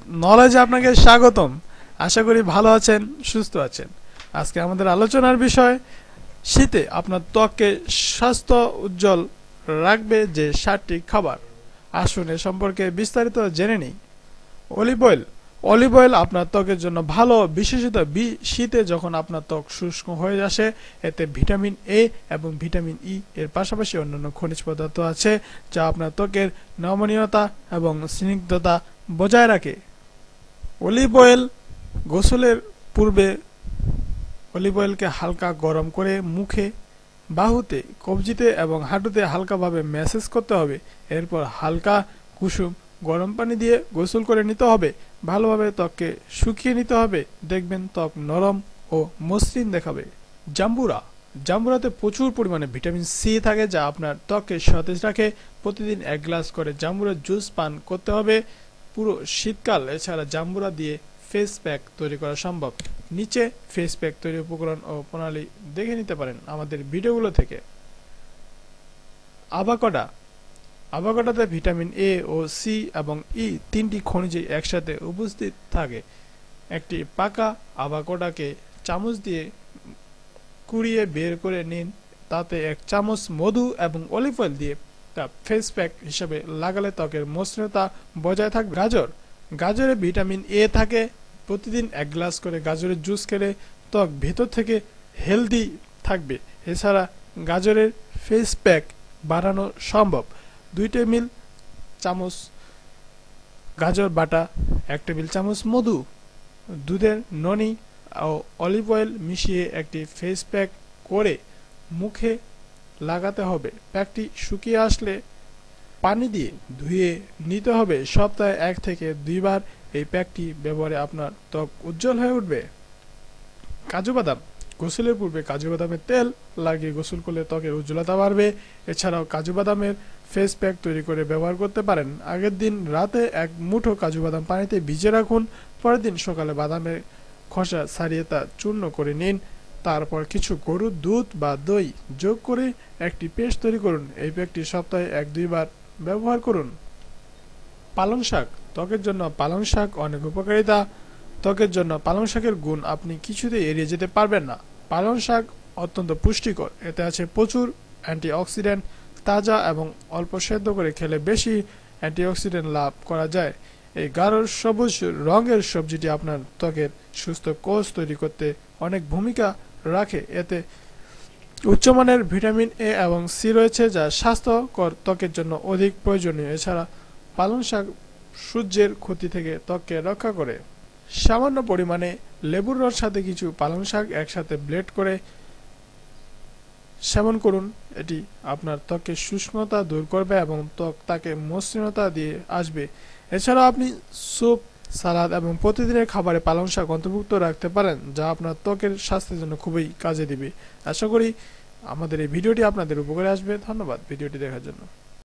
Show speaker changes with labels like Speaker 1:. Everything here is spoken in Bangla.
Speaker 1: নলেজে আপনাকে স্বাগতম। আশা করি ভালো আছেন, সুস্থ আছেন। আজকে আমাদের আলোচনার বিষয় শীতে আপনার ত্বককে স্বাস্থ্য উজ্জ্বল রাখবে যে 7টি খাবার। আসুন এ সম্পর্কে বিস্তারিত জেনে নিই। Olive oil. অলিভ অয়েল আপনার ত্বকের জন্য ভালো, বিশেষত শীতে যখন আপনার ত্বক শুষ্ক হয়ে আসে। এতে ভিটামিন এ এবং ভিটামিন ই এর পাশাপাশি অন্যান্য খনিজ পদার্থ আছে, যা আপনার ত্বকের নমনীয়তা এবং স্নিগ্ধতা বজায় রাখে। অলিভ অয়েল গোসলের পূর্বে অলিভ অয়েলকে হালকা গরম করে মুখে, বাহুতে, কবজিতে এবং হাঁটুতে হালকাভাবে ম্যাসেজ করতে হবে। এরপর হালকা কুসুম গরম পানি দিয়ে গোসল করে নিতে হবে। ভালোভাবে ত্বককে শুকিয়ে নিতে হবে। দেখবেন ত্বক নরম ও মসৃণ দেখাবে। জাম্বুরা। জাম্বুরাতে প্রচুর পরিমাণে ভিটামিন সি থাকে, যা আপনার ত্বককে সতেজ রাখে। প্রতিদিন 1 গ্লাস করে জাম্বুরার জুস পান করতে হবে পুরো শীতকাল। এছাড়া জাম্বুরা দিয়ে ফেস প্যাক তৈরি করা সম্ভব। নিচে ফেস প্যাক তৈরির উপকরণ ও প্রণালী দেখে নিতে পারেন আমাদের ভিডিওগুলো থেকে। আভাকাডো। আভাকাডোতে ভিটামিন এ ও সি এবং ই 3টি খনিজ একসাথে উপস্থিত থাকে। একটি পাকা আভাকাডোকে চামচ দিয়ে কুড়িয়ে বের করে নিন। তাতে 1 চামচ মধু এবং অলিভ অয়েল দিয়ে তা ফেস প্যাক হিসেবে লাগালে ত্বকের মসৃণতা বজায় থাকবে। গাজর। গাজরে ভিটামিন এ থাকে। প্রতিদিন 1 গ্লাস করে গাজরের জুস খেলে ত্বক ভেতর থেকে হেলদি থাকবে। এছাড়া গাজরের ফেস প্যাক বানানো সম্ভব। 2 টেবিল চামচ গাজর বাটা, 1 টেবিল চামচ মধু, দুধের ননি ও অলিভ অয়েল মিশিয়ে একটি ফেস প্যাক করে মুখে লাগাতে হবে। প্যাকটি শুকিয়ে আসলে পানি দিয়ে ধুয়ে নিতে হবে। সপ্তাহে 1 থেকে 2 বার এই প্যাকটি ব্যবহারে আপনার ত্বক উজ্জ্বল হয়ে উঠবে। কাজু বাদাম। গোসলের পূর্বে কাজু বাদামের তেল লাগিয়ে গোসল করলে ত্বকের উজ্জ্বলতা বাড়বে। এছাড়াও কাজু বাদামের ফেস প্যাক তৈরি করে ব্যবহার করতে পারেন। আগের দিন রাতে 1 মুঠো কাজু বাদাম পানিতে ভিজিয়ে রাখুন। পরের দিন সকালে বাদামের খোসা ছাড়িয়ে তা চূর্ণ করে নিন। তারপর কিছু গরুর দুধ বা দই যোগ করে একটি পেস্ট তৈরি করুন। এই প্যাকটি সপ্তাহে 1-2 বার ব্যবহার করুন। পালং শাক। ত্বকের জন্য পালং শাক অনেক উপকারিতা। ত্বকের জন্য পালং শাকের গুণ আপনি কিছুতেই এড়িয়ে যেতে পারবেন না। পালং শাক অত্যন্ত পুষ্টিকর। এতে আছে প্রচুর অ্যান্টিঅক্সিডেন্ট। তাজা এবং অল্প সেদ্ধ করে খেলে বেশি অ্যান্টিঅক্সিডেন্ট লাভ করা যায়। এই গাঢ় সবুজ রঙের সবজিটি আপনার ত্বকের সুস্থ কোষ তৈরি করতে অনেক ভূমিকা রাখে। এতে উচ্চমানের ভিটামিন এ এবং সি রয়েছে, যা স্বাস্থ্যকর ত্বকের জন্য অধিক প্রয়োজনীয়। এছাড়া পালং শাক সূর্যের ক্ষতি থেকে ত্বককে রক্ষা করে। সামান্য পরিমাণে লেবুর রস সাথে কিছু পালং শাক একসাথে ব্লেন্ড করে সেবন করুন। এটি আপনার ত্বকের শুষ্কতা দূর করবে এবং ত্বক তাকে মসৃণতা দিয়ে আসবে। এছাড়াও আপনি স্যুপ, সালাদ এবং প্রতিদিনের খাবারে পালং শাক অন্তর্ভুক্ত রাখতে পারেন, যা আপনার ত্বকের স্বাস্থ্যের জন্য খুবই কাজে দিবে। আশা করি আমাদের এই ভিডিওটি আপনাদের উপকারে আসবে। ধন্যবাদ ভিডিওটি দেখার জন্য।